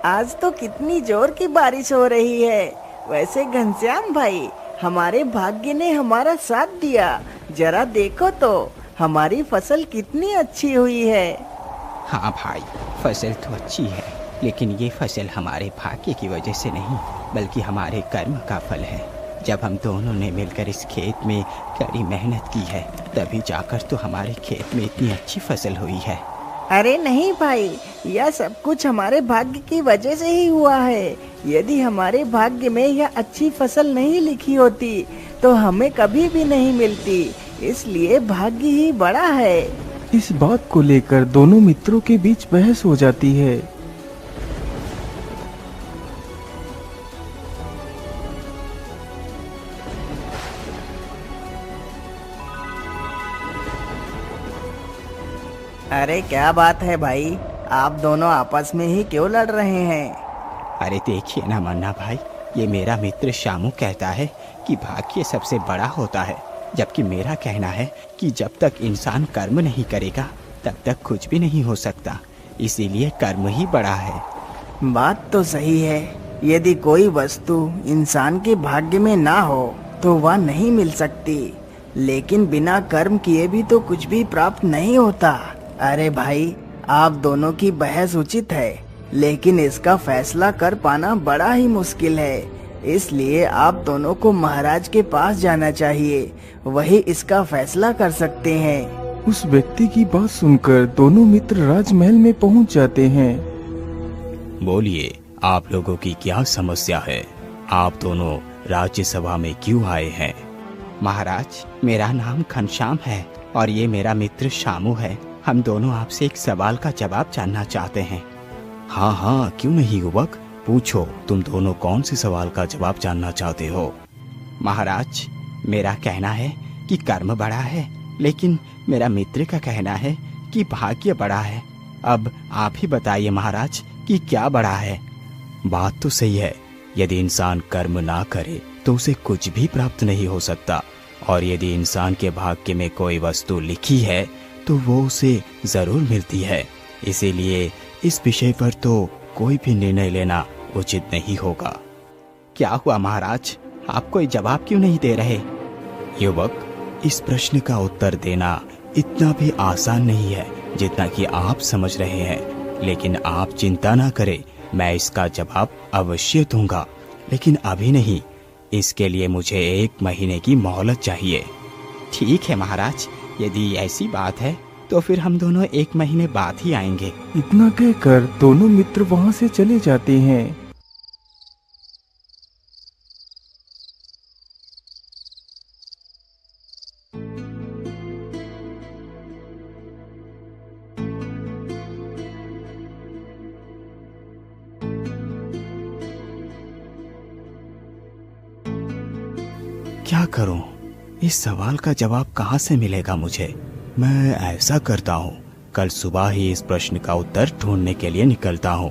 आज तो कितनी जोर की बारिश हो रही है। वैसे घनश्याम भाई, हमारे भाग्य ने हमारा साथ दिया। जरा देखो तो हमारी फसल कितनी अच्छी हुई है। हाँ भाई, फसल तो अच्छी है, लेकिन ये फसल हमारे भाग्य की वजह से नहीं बल्कि हमारे कर्म का फल है। जब हम दोनों ने मिलकर इस खेत में कड़ी मेहनत की है, तभी जाकर तो हमारे खेत में इतनी अच्छी फसल हुई है। अरे नहीं भाई, यह सब कुछ हमारे भाग्य की वजह से ही हुआ है। यदि हमारे भाग्य में यह अच्छी फसल नहीं लिखी होती तो हमें कभी भी नहीं मिलती। इसलिए भाग्य ही बड़ा है। इस बात को लेकर दोनों मित्रों के बीच बहस हो जाती है। अरे क्या बात है भाई, आप दोनों आपस में ही क्यों लड़ रहे हैं? अरे देखिए ना मन्ना भाई, ये मेरा मित्र शामू कहता है कि भाग्य सबसे बड़ा होता है, जबकि मेरा कहना है कि जब तक इंसान कर्म नहीं करेगा तब तक कुछ भी नहीं हो सकता। इसीलिए कर्म ही बड़ा है। बात तो सही है। यदि कोई वस्तु इंसान के भाग्य में ना हो तो वह नहीं मिल सकती, लेकिन बिना कर्म किए भी तो कुछ भी प्राप्त नहीं होता। अरे भाई, आप दोनों की बहस उचित है, लेकिन इसका फैसला कर पाना बड़ा ही मुश्किल है। इसलिए आप दोनों को महाराज के पास जाना चाहिए, वही इसका फैसला कर सकते हैं। उस व्यक्ति की बात सुनकर दोनों मित्र राजमहल में पहुंच जाते हैं। बोलिए, आप लोगों की क्या समस्या है? आप दोनों राज्यसभा में क्यों आए हैं? महाराज, मेरा नाम घनश्याम है और ये मेरा मित्र शामू है। हम दोनों आपसे एक सवाल का जवाब जानना चाहते हैं। हाँ हाँ, क्यों नहीं युवक, पूछो, तुम दोनों कौन से सवाल का जवाब जानना चाहते हो? महाराज, मेरा कहना है कि कर्म बड़ा है, लेकिन मेरा मित्र का कहना है कि भाग्य बड़ा है। अब आप ही बताइए महाराज कि क्या बड़ा है। बात तो सही है, यदि इंसान कर्म ना करे तो उसे कुछ भी प्राप्त नहीं हो सकता, और यदि इंसान के भाग्य में कोई वस्तु लिखी है तो वो उसे जरूर मिलती है। इसीलिए इस विषय पर तो कोई भी निर्णय लेना उचित नहीं होगा। क्या हुआ महाराज, आप कोई जवाब क्यों नहीं दे रहे? युवक, इस प्रश्न का उत्तर देना इतना भी आसान नहीं है जितना कि आप समझ रहे हैं, लेकिन आप चिंता ना करें, मैं इसका जवाब अवश्य दूंगा, लेकिन अभी नहीं। इसके लिए मुझे 1 महीने की मोहलत चाहिए। ठीक है महाराज, यदि ऐसी बात है तो फिर हम दोनों 1 महीने बाद ही आएंगे। इतना कहकर दोनों मित्र वहां से चले जाते हैं। क्या करूं? इस सवाल का जवाब कहां से मिलेगा मुझे? मैं ऐसा करता हूं, कल सुबह ही इस प्रश्न का उत्तर ढूंढने के लिए निकलता हूं।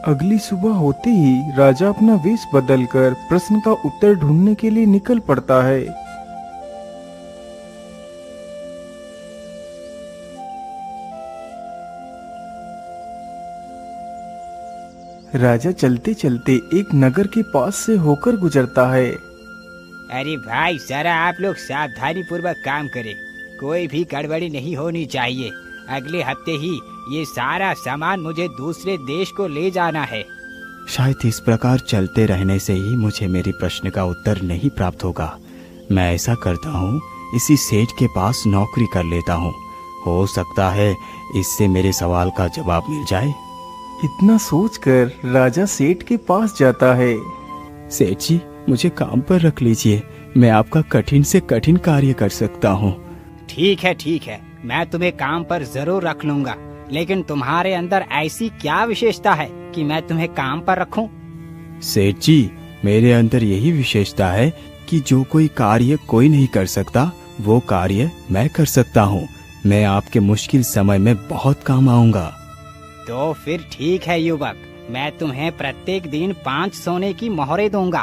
अगली सुबह होते ही राजा अपना वेश बदलकर प्रश्न का उत्तर ढूंढने के लिए निकल पड़ता है। राजा चलते चलते एक नगर के पास से होकर गुजरता है। अरे भाई, जरा आप लोग सावधानी पूर्वक काम करें, कोई भी गड़बड़ी नहीं होनी चाहिए। अगले हफ्ते ही ये सारा सामान मुझे दूसरे देश को ले जाना है। शायद इस प्रकार चलते रहने से ही मुझे मेरी प्रश्न का उत्तर नहीं प्राप्त होगा। मैं ऐसा करता हूँ, इसी सेठ के पास नौकरी कर लेता हूँ, हो सकता है इससे मेरे सवाल का जवाब मिल जाए। इतना सोचकर राजा सेठ के पास जाता है। सेठ जी, मुझे काम पर रख लीजिए, मैं आपका कठिन से कठिन कार्य कर सकता हूँ। ठीक है, मैं तुम्हें काम पर जरूर रख लूंगा, लेकिन तुम्हारे अंदर ऐसी क्या विशेषता है कि मैं तुम्हें काम पर रखूं? सेठ जी, मेरे अंदर यही विशेषता है कि जो कोई कार्य कोई नहीं कर सकता, वो कार्य मैं कर सकता हूँ। मैं आपके मुश्किल समय में बहुत काम आऊंगा। तो फिर ठीक है युवक, मैं तुम्हें प्रत्येक दिन 5 सोने की मोहरें दूंगा।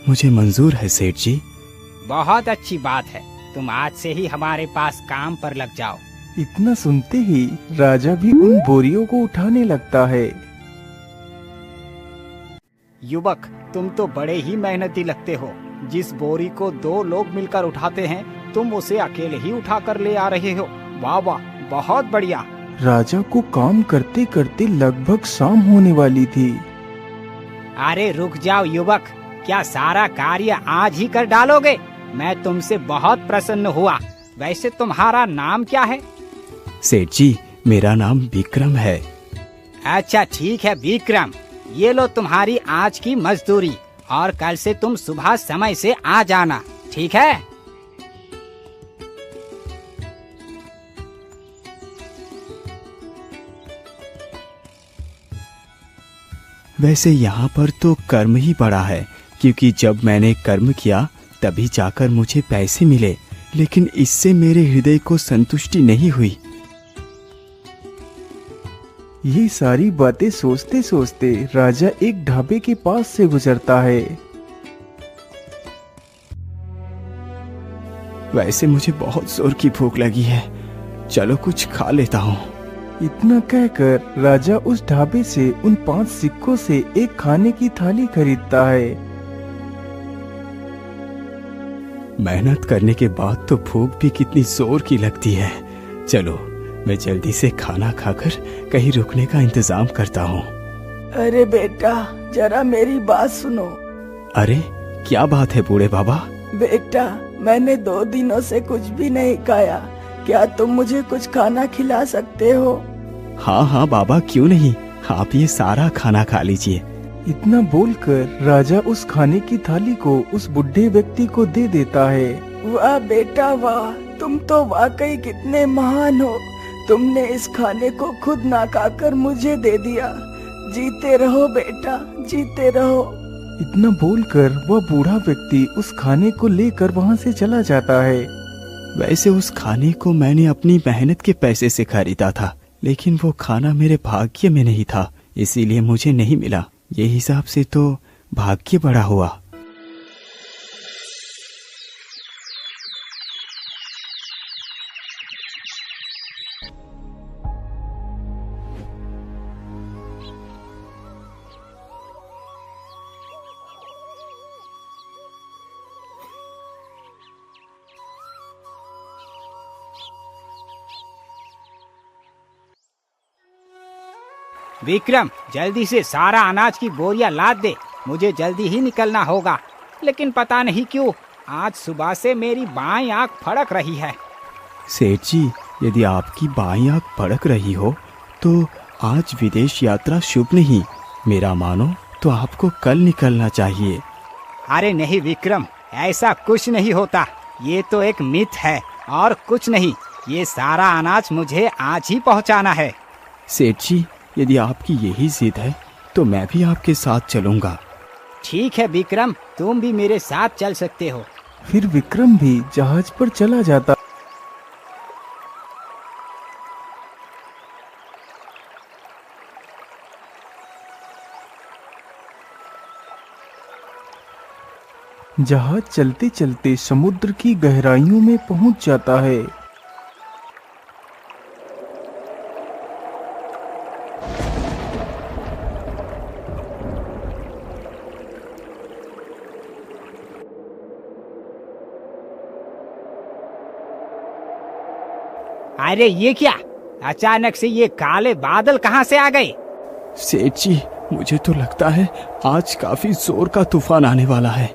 मुझे मंजूर है सेठ जी। बहुत अच्छी बात है, तुम आज से ही हमारे पास काम पर लग जाओ। इतना सुनते ही राजा भी उन बोरियों को उठाने लगता है। युवक, तुम तो बड़े ही मेहनती लगते हो। जिस बोरी को 2 लोग मिलकर उठाते हैं, तुम उसे अकेले ही उठा कर ले आ रहे हो। वाह वाह, बहुत बढ़िया। राजा को काम करते करते लगभग शाम होने वाली थी। अरे रुक जाओ युवक, क्या सारा कार्य आज ही कर डालोगे? मैं तुमसे बहुत प्रसन्न हुआ। वैसे तुम्हारा नाम क्या है? सेठ जी, मेरा नाम विक्रम है। अच्छा ठीक है विक्रम, ये लो तुम्हारी आज की मजदूरी, और कल से तुम सुबह समय से आ जाना, ठीक है? वैसे यहाँ पर तो कर्म ही बड़ा है, क्योंकि जब मैंने कर्म किया तभी जाकर मुझे पैसे मिले, लेकिन इससे मेरे हृदय को संतुष्टि नहीं हुई। ये सारी बातें सोचते सोचते राजा एक ढाबे के पास से गुजरता है। वैसे मुझे बहुत जोर की भूख लगी है, चलो कुछ खा लेता हूँ। इतना कहकर राजा उस ढाबे से उन 5 सिक्कों से एक खाने की थाली खरीदता है। मेहनत करने के बाद तो भूख भी कितनी जोर की लगती है। चलो मैं जल्दी से खाना खाकर कहीं रुकने का इंतजाम करता हूँ। अरे बेटा, जरा मेरी बात सुनो। अरे क्या बात है बूढ़े बाबा? बेटा, मैंने 2 दिनों से कुछ भी नहीं खाया। क्या तुम मुझे कुछ खाना खिला सकते हो? हाँ हाँ बाबा, क्यों नहीं, आप ये सारा खाना खा लीजिए। इतना बोलकर राजा उस खाने की थाली को उस बुढ़े व्यक्ति को दे देता है। वाह बेटा वाह, तुम तो वाकई कितने महान हो। तुमने इस खाने को खुद ना खाकर मुझे दे दिया। जीते रहो बेटा, जीते रहो। इतना बोलकर वह बूढ़ा व्यक्ति उस खाने को लेकर वहाँ से चला जाता है। वैसे उस खाने को मैंने अपनी मेहनत के पैसे से खरीदा था, लेकिन वो खाना मेरे भाग्य में नहीं था, इसीलिए मुझे नहीं मिला। ये हिसाब से तो भाग्य बड़ा हुआ। विक्रम, जल्दी से सारा अनाज की बोरियां लाद दे, मुझे जल्दी ही निकलना होगा। लेकिन पता नहीं क्यों आज सुबह से मेरी बाईं आंख फड़क रही है। सेठ जी, यदि आपकी बाईं आंख फड़क रही हो तो आज विदेश यात्रा शुभ नहीं। मेरा मानो तो आपको कल निकलना चाहिए। अरे नहीं विक्रम, ऐसा कुछ नहीं होता। ये तो एक मिथ है और कुछ नहीं। ये सारा अनाज मुझे आज ही पहुंचाना है। सेठ जी, यदि आपकी यही जिद है तो मैं भी आपके साथ चलूंगा। ठीक है विक्रम, तुम भी मेरे साथ चल सकते हो। फिर विक्रम भी जहाज पर चला जाता। जहाज चलते चलते समुद्र की गहराइयों में पहुंच जाता है। अरे ये क्या, अचानक से ये काले बादल कहाँ से आ गए? सेठ जी, मुझे तो लगता है आज काफी जोर का तूफान आने वाला है।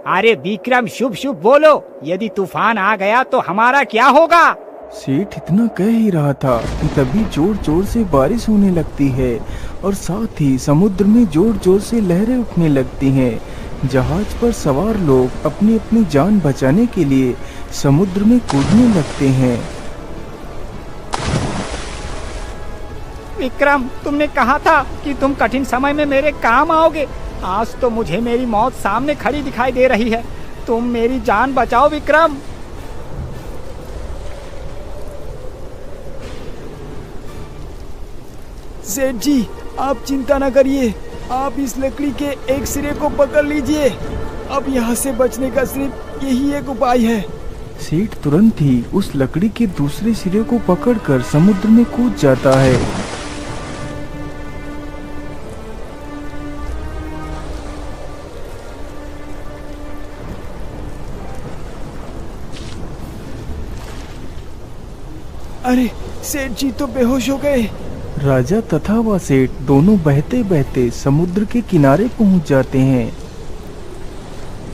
अरे विक्रम, शुभ शुभ बोलो। यदि तूफान आ गया तो हमारा क्या होगा? सेठ इतना कह ही रहा था कि तभी जोर जोर से बारिश होने लगती है और साथ ही समुद्र में जोर जोर से लहरें उठने लगती हैं। जहाज पर सवार लोग अपनी अपनी जान बचाने के लिए समुद्र में कूदने लगते हैं। विक्रम, तुमने कहा था कि तुम कठिन समय में मेरे काम आओगे। आज तो मुझे मेरी मौत सामने खड़ी दिखाई दे रही है। तुम मेरी जान बचाओ विक्रम। सेठ जी, आप चिंता न करिए। आप इस लकड़ी के एक सिरे को पकड़ लीजिए। अब यहाँ से बचने का सिर्फ यही एक उपाय है। सेठ तुरंत ही उस लकड़ी के दूसरे सिरे को पकड़कर समुद्र में कूद जाता है। अरे सेठ जी तो बेहोश हो गए। राजा तथा वह सेठ दोनों बहते बहते समुद्र के किनारे पहुंच जाते हैं।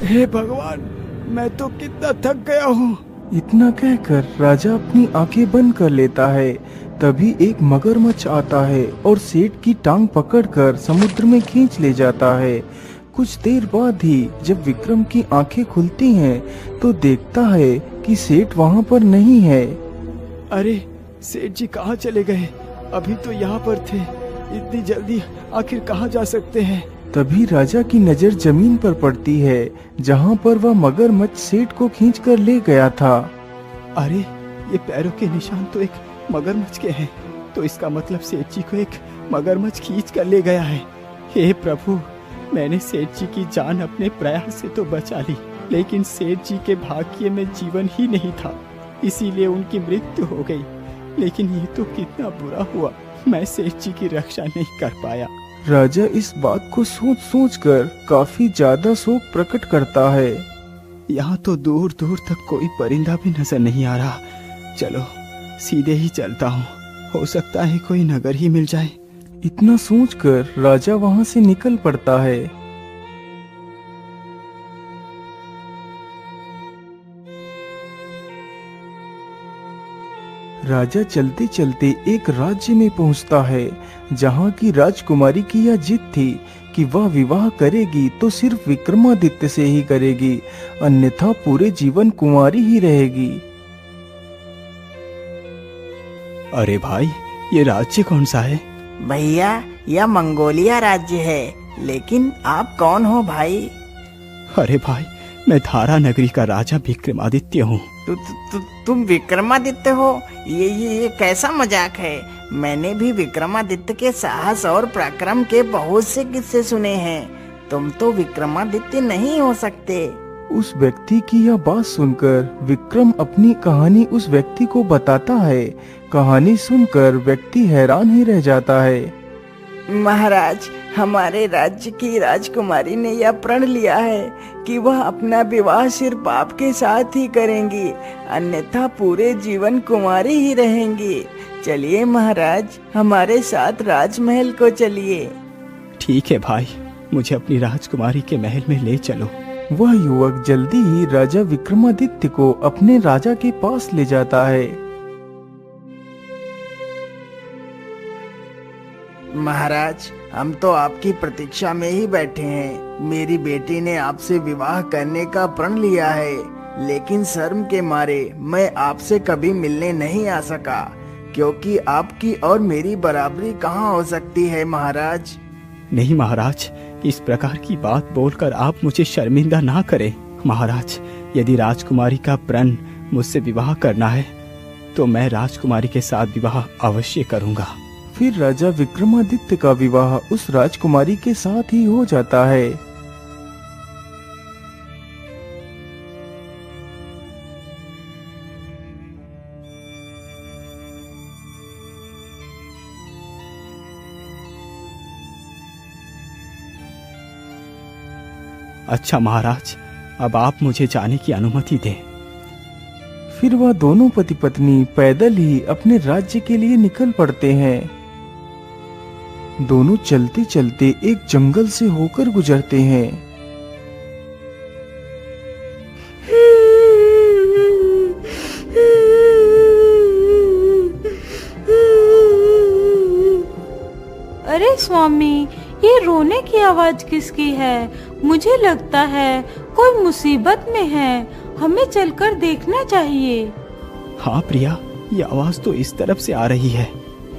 हे भगवान, मैं तो कितना थक गया हूँ। इतना कहकर राजा अपनी आंखें बंद कर लेता है। तभी एक मगरमच्छ आता है और सेठ की टांग पकड़कर समुद्र में खींच ले जाता है। कुछ देर बाद ही जब विक्रम की आंखें खुलती हैं तो देखता है कि सेठ वहाँ पर नहीं है। अरे सेठ जी कहाँ चले गए? अभी तो यहाँ पर थे, इतनी जल्दी आखिर कहाँ जा सकते हैं? तभी राजा की नजर जमीन पर पड़ती है जहाँ पर वह मगरमच्छ सेठ को खींचकर ले गया था। अरे ये पैरों के निशान तो एक मगरमच्छ के हैं, तो इसका मतलब सेठ जी को एक मगरमच्छ खींच कर ले गया है। हे प्रभु, मैंने सेठ जी की जान अपने प्रयास से तो बचा ली, लेकिन सेठ जी के भाग्य में जीवन ही नहीं था, इसीलिए उनकी मृत्यु हो गई। लेकिन ये तो कितना बुरा हुआ, मैं सेठ जी की रक्षा नहीं कर पाया। राजा इस बात को सोच सोच कर काफी ज्यादा शोक प्रकट करता है। यहाँ तो दूर दूर तक कोई परिंदा भी नजर नहीं आ रहा। चलो सीधे ही चलता हूँ, हो सकता है कोई नगर ही मिल जाए। इतना सोचकर राजा वहाँ से निकल पड़ता है। राजा चलते चलते एक राज्य में पहुंचता है जहां की राजकुमारी की यह जिद थी कि वह विवाह करेगी तो सिर्फ विक्रमादित्य से ही करेगी, अन्यथा पूरे जीवन कुंवारी ही रहेगी। अरे भाई, ये राज्य कौन सा है? भैया, यह मंगोलिया राज्य है, लेकिन आप कौन हो भाई? अरे भाई, मैं धारा नगरी का राजा विक्रमादित्य हूँ। तुम विक्रमादित्य हो? ये कैसा मजाक है? मैंने भी विक्रमादित्य के साहस और पराक्रम के बहुत से किस्से सुने हैं। तुम तो विक्रमादित्य नहीं हो सकते। उस व्यक्ति की यह बात सुनकर विक्रम अपनी कहानी उस व्यक्ति को बताता है। कहानी सुनकर व्यक्ति हैरान ही रह जाता है। महाराज, हमारे राज्य की राजकुमारी ने यह प्रण लिया है कि वह अपना विवाह सिर्फ आपके साथ ही करेंगी, अन्यथा पूरे जीवन कुंवारी ही रहेंगी। चलिए महाराज, हमारे साथ राजमहल को चलिए। ठीक है भाई, मुझे अपनी राजकुमारी के महल में ले चलो। वह युवक जल्दी ही राजा विक्रमादित्य को अपने राजा के पास ले जाता है। महाराज, हम तो आपकी प्रतीक्षा में ही बैठे हैं। मेरी बेटी ने आपसे विवाह करने का प्रण लिया है, लेकिन शर्म के मारे मैं आपसे कभी मिलने नहीं आ सका, क्योंकि आपकी और मेरी बराबरी कहाँ हो सकती है महाराज। नहीं महाराज, इस प्रकार की बात बोलकर आप मुझे शर्मिंदा ना करें। महाराज, यदि राजकुमारी का प्रण मुझसे विवाह करना है तो मैं राजकुमारी के साथ विवाह अवश्य करूंगा। फिर राजा विक्रमादित्य का विवाह उस राजकुमारी के साथ ही हो जाता है। अच्छा महाराज, अब आप मुझे जाने की अनुमति दें। फिर वह दोनों पति पत्नी पैदल ही अपने राज्य के लिए निकल पड़ते हैं। दोनों चलते चलते एक जंगल से होकर गुजरते हैं। अरे स्वामी, ये रोने की आवाज किसकी है? मुझे लगता है कोई मुसीबत में है, हमें चलकर देखना चाहिए। हाँ प्रिया, ये आवाज तो इस तरफ से आ रही है,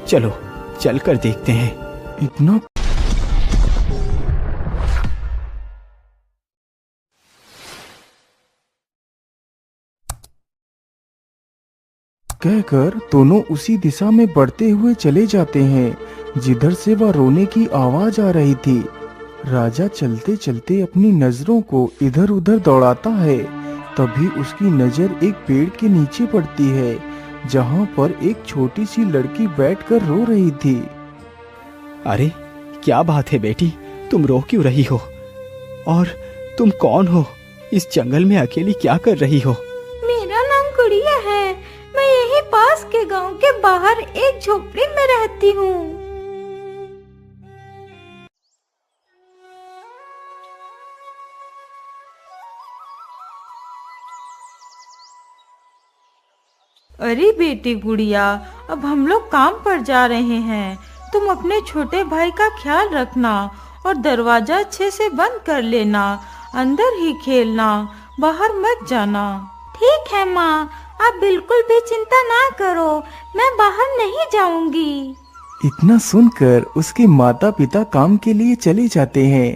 चलो चलकर देखते हैं। इतना कहकर दोनों उसी दिशा में बढ़ते हुए चले जाते हैं जिधर से वह रोने की आवाज आ रही थी। राजा चलते चलते अपनी नजरों को इधर उधर दौड़ाता है। तभी उसकी नजर एक पेड़ के नीचे पड़ती है, जहाँ पर एक छोटी सी लड़की बैठकर रो रही थी। अरे क्या बात है बेटी, तुम रो क्यों रही हो? और तुम कौन हो? इस जंगल में अकेली क्या कर रही हो? मेरा नाम गुड़िया है। मैं यही पास के गांव के बाहर एक झोपड़ी में रहती हूँ। अरे बेटी गुड़िया, अब हम लोग काम पर जा रहे हैं। तुम अपने छोटे भाई का ख्याल रखना और दरवाजा अच्छे से बंद कर लेना। अंदर ही खेलना, बाहर मत जाना। ठीक है माँ, आप बिल्कुल भी चिंता ना करो, मैं बाहर नहीं जाऊंगी। इतना सुनकर उसके माता पिता काम के लिए चले जाते हैं।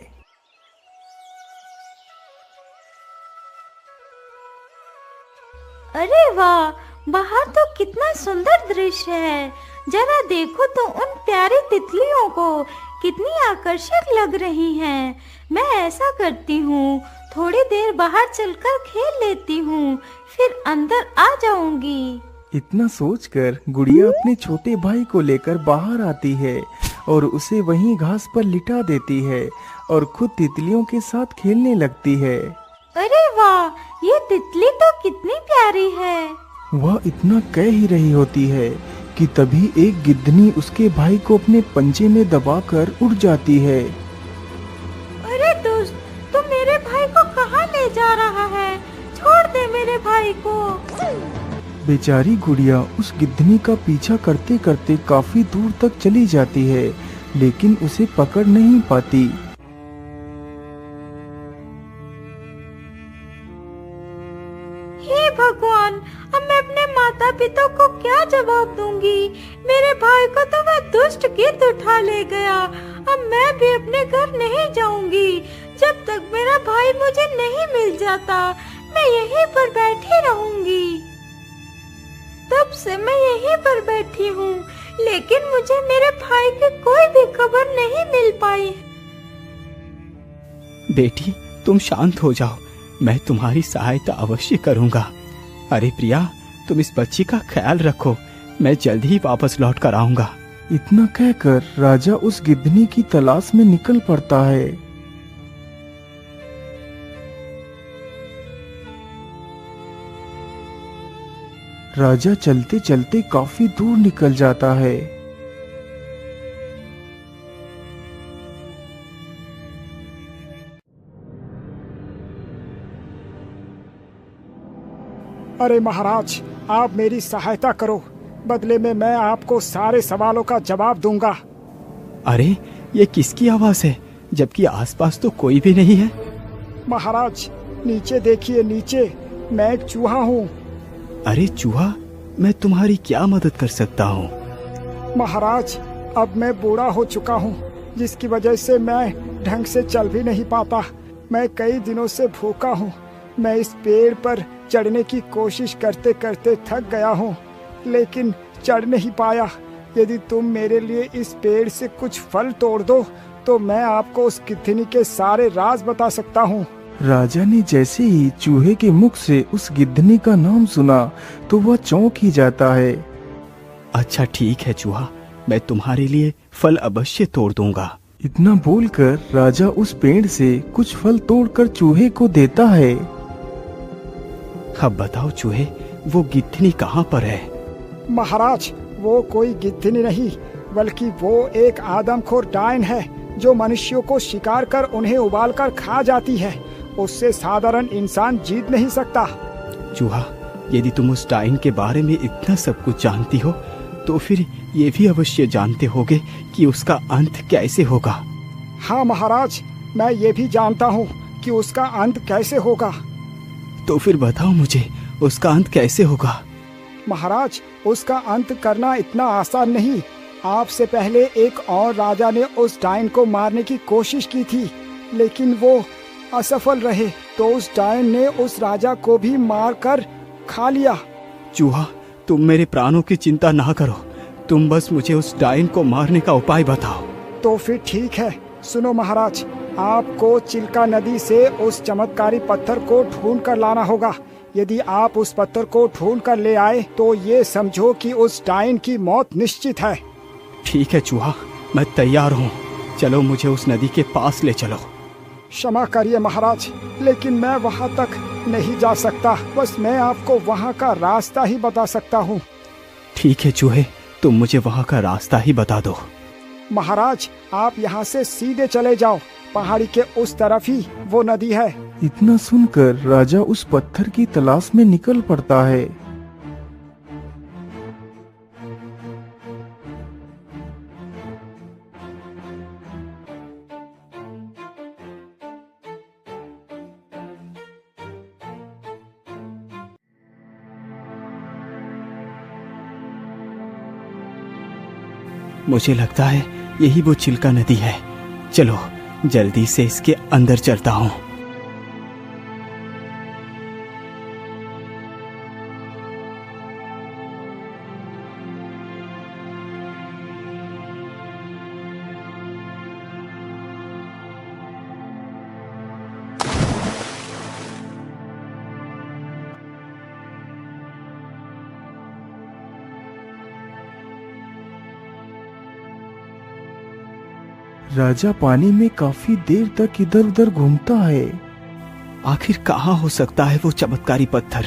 अरे वाह, बाहर तो कितना सुंदर दृश्य है। जरा देखो तो उन प्यारी तितलियों को, कितनी आकर्षक लग रही हैं। मैं ऐसा करती हूँ, थोड़ी देर बाहर चलकर खेल लेती हूँ, फिर अंदर आ जाऊंगी। इतना सोचकर गुड़िया अपने छोटे भाई को लेकर बाहर आती है और उसे वहीं घास पर लिटा देती है और खुद तितलियों के साथ खेलने लगती है। अरे वाह, ये तितली तो कितनी प्यारी है। वह इतना कह ही रही होती है कि तभी एक गिद्धनी उसके भाई को अपने पंजे में दबाकर उड़ जाती है। अरे दोस्त, तू मेरे भाई को कहाँ ले जा रहा है? छोड़ दे मेरे भाई को। बेचारी गुड़िया उस गिद्धनी का पीछा करते करते काफी दूर तक चली जाती है, लेकिन उसे पकड़ नहीं पाती। हे भगवान, अब मैं अपने माता पिता को क्या जवाब दूंगी? मेरे भाई को तो वह दुष्ट गिद्ध उठा ले गया। अब मैं भी अपने घर नहीं जाऊंगी। जब तक मेरा भाई मुझे नहीं मिल जाता, मैं यहीं पर बैठी रहूंगी। तब से मैं यहीं पर बैठी हूँ, लेकिन मुझे मेरे भाई की कोई भी खबर नहीं मिल पाई। बेटी तुम शांत हो जाओ, मैं तुम्हारी सहायता अवश्य करूंगा। अरे प्रिया, तुम इस बच्ची का ख्याल रखो, मैं जल्द ही वापस लौट कर आऊंगा। इतना कहकर राजा उस गिद्धनी की तलाश में निकल पड़ता है। राजा चलते चलते काफी दूर निकल जाता है। अरे महाराज, आप मेरी सहायता करो, बदले में मैं आपको सारे सवालों का जवाब दूंगा। अरे ये किसकी आवाज है, जबकि आसपास तो कोई भी नहीं है? महाराज नीचे देखिए, नीचे मैं एक चूहा हूँ। अरे चूहा, मैं तुम्हारी क्या मदद कर सकता हूँ? महाराज अब मैं बूढ़ा हो चुका हूँ, जिसकी वजह से मैं ढंग से चल भी नहीं पाता। मैं कई दिनों से भूखा हूँ। मैं इस पेड़ पर चढ़ने की कोशिश करते करते थक गया हूँ, लेकिन चढ़ नहीं पाया। यदि तुम मेरे लिए इस पेड़ से कुछ फल तोड़ दो तो मैं आपको उस गिद्धनी के सारे राज बता सकता हूँ। राजा ने जैसे ही चूहे के मुख से उस गिद्धनी का नाम सुना तो वह चौंक ही जाता है। अच्छा ठीक है चूहा, मैं तुम्हारे लिए फल अवश्य तोड़ दूंगा। इतना बोलकर राजा उस पेड़ से कुछ फल तोड़कर चूहे को देता है। अब बताओ चूहे, वो गिद्धनी कहाँ पर है? महाराज वो कोई गिद्धनी नहीं, बल्कि वो एक आदमखोर डायन है, जो मनुष्यों को शिकार कर उन्हें उबालकर खा जाती है। उससे साधारण इंसान जीत नहीं सकता। चूहा, यदि तुम उस डायन के बारे में इतना सब कुछ जानती हो तो फिर ये भी अवश्य जानते होगे कि उसका अंत कैसे होगा। हाँ महाराज, मैं ये भी जानता हूँ कि उसका अंत कैसे होगा। तो फिर बताओ मुझे, उसका अंत कैसे होगा? महाराज उसका अंत करना इतना आसान नहीं। आपसे पहले एक और राजा ने उस डायन को मारने की कोशिश की थी, लेकिन वो असफल रहे, तो उस डायन ने उस राजा को भी मार कर खा लिया। चूहा, तुम मेरे प्राणों की चिंता ना करो, तुम बस मुझे उस डायन को मारने का उपाय बताओ। तो फिर ठीक है, सुनो महाराज, आपको चिल्का नदी से उस चमत्कारी पत्थर को ढूंढ कर लाना होगा। यदि आप उस पत्थर को ढूंढ कर ले आए तो ये समझो कि उस डायन की मौत निश्चित है। ठीक है चूहा, मैं तैयार हूँ। चलो मुझे उस नदी के पास ले चलो। क्षमा करिए महाराज, लेकिन मैं वहाँ तक नहीं जा सकता। बस मैं आपको वहाँ का रास्ता ही बता सकता हूँ। ठीक है चूहे, तुम मुझे वहाँ का रास्ता ही बता दो। महाराज, आप यहाँ से सीधे चले जाओ, पहाड़ी के उस तरफ ही वो नदी है। इतना सुनकर राजा उस पत्थर की तलाश में निकल पड़ता है। मुझे लगता है यही वो चिल्का नदी है। चलो जल्दी से इसके अंदर चलता हूँ। राजा पानी में काफी देर तक इधर उधर घूमता है। आखिर कहाँ हो सकता है वो चमत्कारी पत्थर?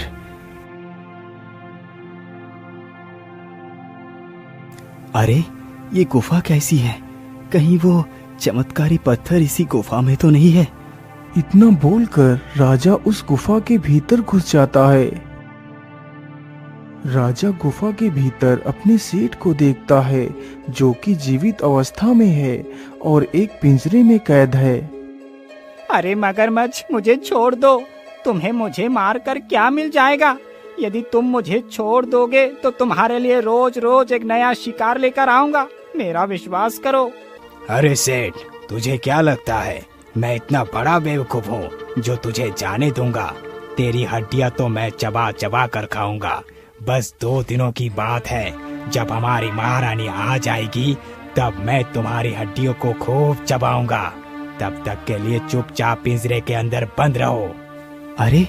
अरे ये गुफा कैसी है? कहीं वो चमत्कारी पत्थर इसी गुफा में तो नहीं है? इतना बोलकर राजा उस गुफा के भीतर घुस जाता है। राजा गुफा के भीतर अपने सेठ को देखता है, जो कि जीवित अवस्था में है और एक पिंजरे में कैद है। अरे मगरमच्छ, मुझे छोड़ दो। तुम्हें मुझे मारकर क्या मिल जाएगा? यदि तुम मुझे छोड़ दोगे तो तुम्हारे लिए रोज रोज एक नया शिकार लेकर आऊंगा। मेरा विश्वास करो। अरे सेठ, तुझे क्या लगता है मैं इतना बड़ा बेवकूफ हूँ जो तुझे जाने दूंगा? तेरी हड्डियाँ तो मैं चबा चबा कर खाऊंगा। बस 2 दिनों की बात है, जब हमारी महारानी आ जाएगी तब मैं तुम्हारी हड्डियों को खूब चबाऊंगा। तब तक के लिए चुपचाप पिंजरे के अंदर बंद रहो। अरे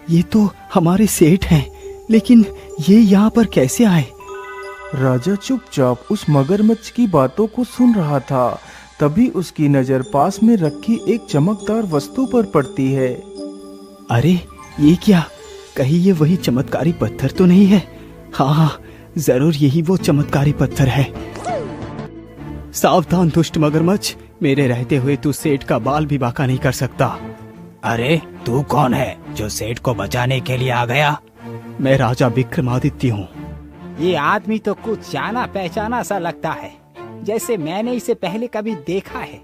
ये तो हमारे सेठ हैं, लेकिन ये यहाँ पर कैसे आए? राजा चुपचाप उस मगरमच्छ की बातों को सुन रहा था। तभी उसकी नजर पास में रखी एक चमकदार वस्तु पर पड़ती है। अरे ये क्या? कहीं ये वही चमत्कारी पत्थर तो नहीं है? हाँ, जरूर यही वो चमत्कारी पत्थर है। सावधान दुष्ट मगरमच्छ, मेरे रहते हुए तू सेठ का बाल भी बांका नहीं कर सकता। अरे तू कौन है जो सेठ को बचाने के लिए आ गया? मैं राजा विक्रमादित्य हूँ। ये आदमी तो कुछ जाना पहचाना सा लगता है, जैसे मैंने इसे पहले कभी देखा है।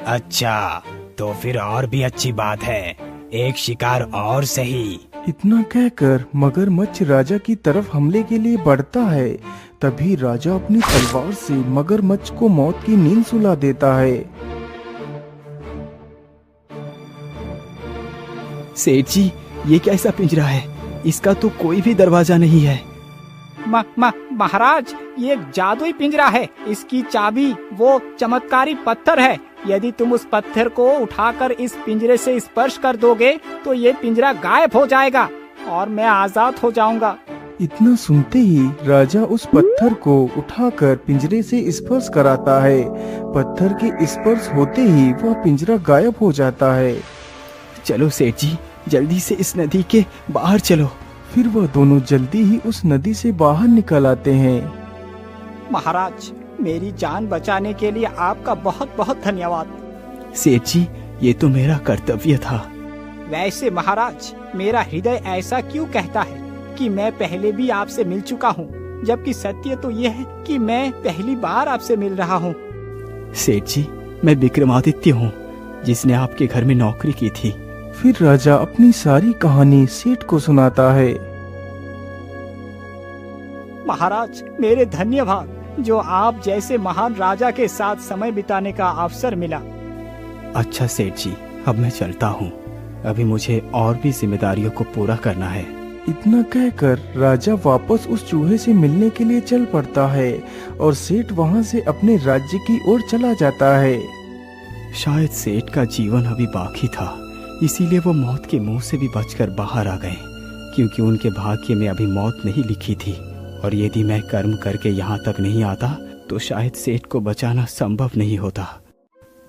अच्छा, तो फिर और भी अच्छी बात है। एक शिकार और सही। इतना कहकर मगरमच्छ राजा की तरफ हमले के लिए बढ़ता है। तभी राजा अपनी तलवार से मगरमच्छ को मौत की नींद सुला देता है। सेठ जी, ये कैसा पिंजरा है? इसका तो कोई भी दरवाजा नहीं है। महाराज, ये एक जादुई पिंजरा है। इसकी चाबी वो चमत्कारी पत्थर है। यदि तुम उस पत्थर को उठाकर इस पिंजरे से स्पर्श कर दोगे तो ये पिंजरा गायब हो जाएगा और मैं आजाद हो जाऊंगा। इतना सुनते ही राजा उस पत्थर को उठाकर पिंजरे से स्पर्श कराता है। पत्थर के स्पर्श होते ही वह पिंजरा गायब हो जाता है। चलो सेठ जी, जल्दी से इस नदी के बाहर चलो। फिर वह दोनों जल्दी ही उस नदी से बाहर निकल आते हैं। महाराज, मेरी जान बचाने के लिए आपका बहुत बहुत धन्यवाद। सेठ जी, ये तो मेरा कर्तव्य था। वैसे महाराज, मेरा हृदय ऐसा क्यों कहता है कि मैं पहले भी आपसे मिल चुका हूँ, जबकि सत्य तो ये है कि मैं पहली बार आपसे मिल रहा हूँ। सेठ जी, मैं विक्रमादित्य हूँ, जिसने आपके घर में नौकरी की थी। फिर राजा अपनी सारी कहानी सेठ को सुनाता है। महाराज, मेरे धन्यवाद जो आप जैसे महान राजा के साथ समय बिताने का अवसर मिला। अच्छा सेठ जी, अब मैं चलता हूँ। अभी मुझे और भी जिम्मेदारियों को पूरा करना है। इतना कहकर राजा वापस उस चूहे से मिलने के लिए चल पड़ता है और सेठ वहाँ से अपने राज्य की ओर चला जाता है। शायद सेठ का जीवन अभी बाकी था, इसीलिए वो मौत के मुंह से भी बचकर बाहर आ गए, क्योंकि उनके भाग्य में अभी मौत नहीं लिखी थी। और यदि मैं कर्म करके यहाँ तक नहीं आता तो शायद सेठ को बचाना संभव नहीं होता।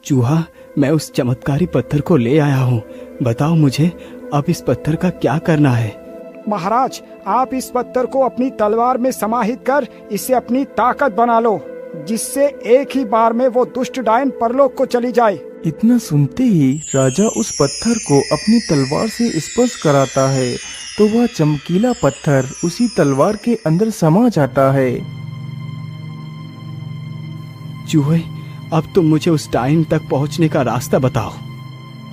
चूहा, मैं उस चमत्कारी पत्थर को ले आया हूँ, बताओ मुझे अब इस पत्थर का क्या करना है। महाराज, आप इस पत्थर को अपनी तलवार में समाहित कर इसे अपनी ताकत बना लो, जिससे एक ही बार में वो दुष्ट डायन परलोक को चली जाए। इतना सुनते ही राजा उस पत्थर को अपनी तलवार से स्पर्श कराता है तो वह चमकीला पत्थर उसी तलवार के अंदर समा जाता है। चूहे, अब तुम मुझे उस डायन तक पहुंचने का रास्ता बताओ।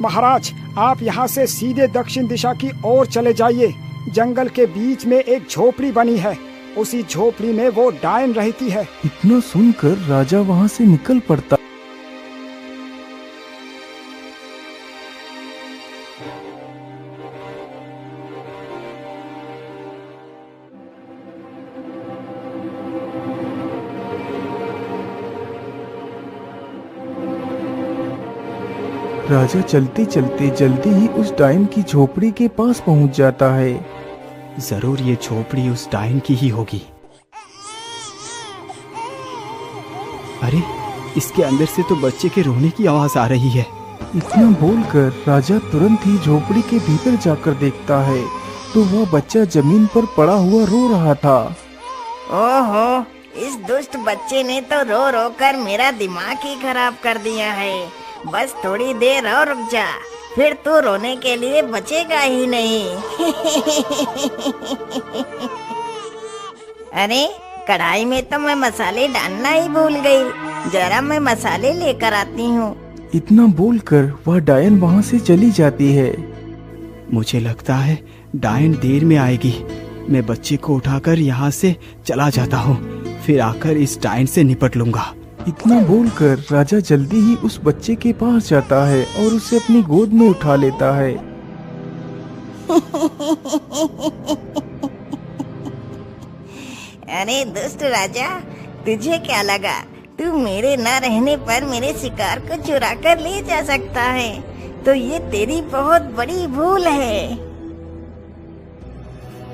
महाराज, आप यहाँ से सीधे दक्षिण दिशा की ओर चले जाइए। जंगल के बीच में एक झोपड़ी बनी है, उसी झोपड़ी में वो डायन रहती है। इतना सुनकर राजा वहाँ से निकल पड़ता। राजा चलते चलते जल्दी ही उस डायन की झोपड़ी के पास पहुंच जाता है। जरूर ये झोपड़ी उस डायन की ही होगी। अरे, इसके अंदर से तो बच्चे के रोने की आवाज आ रही है। इतना बोलकर राजा तुरंत ही झोपड़ी के भीतर जाकर देखता है तो वह बच्चा जमीन पर पड़ा हुआ रो रहा था। ओहो, इस दुष्ट बच्चे ने तो रो रो कर मेरा दिमाग ही खराब कर दिया है। बस थोड़ी देर और रुक जा, फिर तू रोने के लिए बचेगा ही नहीं। अरे, कढ़ाई में तो मैं मसाले डालना ही भूल गई, जरा मैं मसाले लेकर आती हूँ। इतना बोलकर वह डायन वहाँ से चली जाती है। मुझे लगता है डायन देर में आएगी। मैं बच्चे को उठाकर यहाँ से चला जाता हूँ, फिर आकर इस डायन से निपट लूंगा। इतना बोलकर राजा जल्दी ही उस बच्चे के पास जाता है और उसे अपनी गोद में उठा लेता है। अरे दुष्ट राजा, तुझे क्या लगा तू मेरे न रहने पर मेरे शिकार को चुरा कर ले जा सकता है? तो ये तेरी बहुत बड़ी भूल है।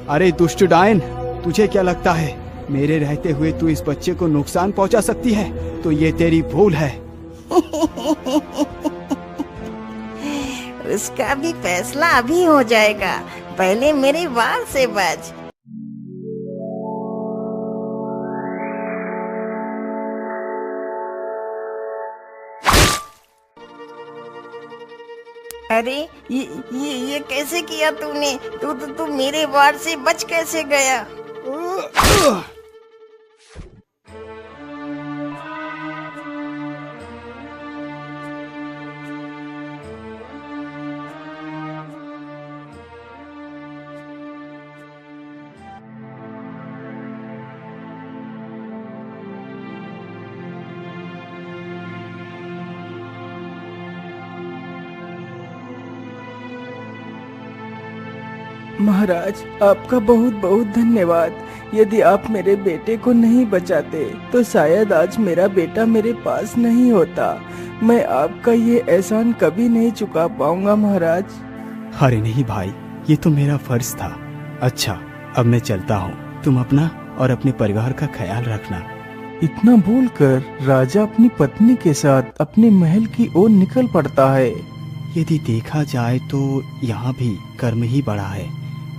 अरे दुष्ट डायन, तुझे क्या लगता है मेरे रहते हुए तू इस बच्चे को नुकसान पहुंचा सकती है? तो ये तेरी भूल है। उसका भी फैसला अभी हो जाएगा, पहले मेरे वार से बच। अरे ये कैसे किया तूने? तू मेरे वार से बच कैसे गया? महाराज, आपका बहुत बहुत धन्यवाद। यदि आप मेरे बेटे को नहीं बचाते तो शायद आज मेरा बेटा मेरे पास नहीं होता। मैं आपका ये एहसान कभी नहीं चुका पाऊंगा महाराज। अरे नहीं भाई, ये तो मेरा फर्ज था। अच्छा, अब मैं चलता हूँ। तुम अपना और अपने परिवार का ख्याल रखना। इतना बोलकर राजा अपनी पत्नी के साथ अपने महल की ओर निकल पड़ता है। यदि देखा जाए तो यहाँ भी कर्म ही बड़ा है।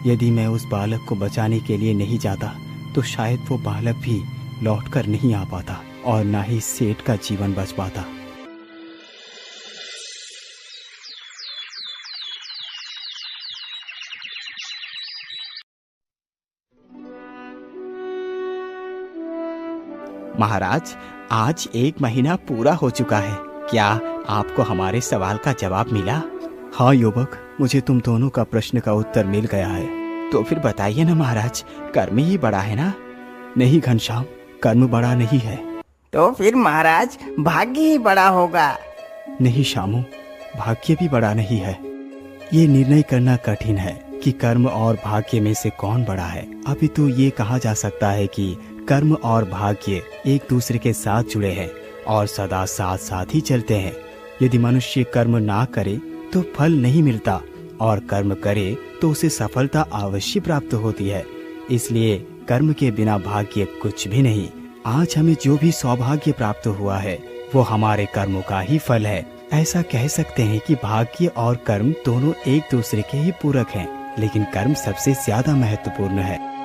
यदि मैं उस बालक को बचाने के लिए नहीं जाता तो शायद वो बालक भी लौटकर नहीं आ पाता और ना ही सेठ का जीवन बच पाता। महाराज, आज 1 महीना पूरा हो चुका है। क्या आपको हमारे सवाल का जवाब मिला? हाँ युवक, मुझे तुम दोनों का प्रश्न का उत्तर मिल गया है। तो फिर बताइए ना महाराज, कर्म ही बड़ा है ना? नहीं घनश्याम, कर्म बड़ा नहीं है। तो फिर महाराज भाग्य ही बड़ा होगा। नहीं शामू, भाग्य भी बड़ा नहीं है। ये निर्णय करना कठिन है कि कर्म और भाग्य में से कौन बड़ा है। अभी तो ये कहा जा सकता है कि कर्म और भाग्य एक दूसरे के साथ जुड़े हैं और सदा साथ साथ ही चलते हैं। यदि मनुष्य कर्म ना करे तो फल नहीं मिलता, और कर्म करे तो उसे सफलता अवश्य प्राप्त होती है। इसलिए कर्म के बिना भाग्य कुछ भी नहीं। आज हमें जो भी सौभाग्य प्राप्त हुआ है वो हमारे कर्मों का ही फल है। ऐसा कह सकते हैं कि भाग्य और कर्म दोनों एक दूसरे के ही पूरक हैं, लेकिन कर्म सबसे ज्यादा महत्वपूर्ण है।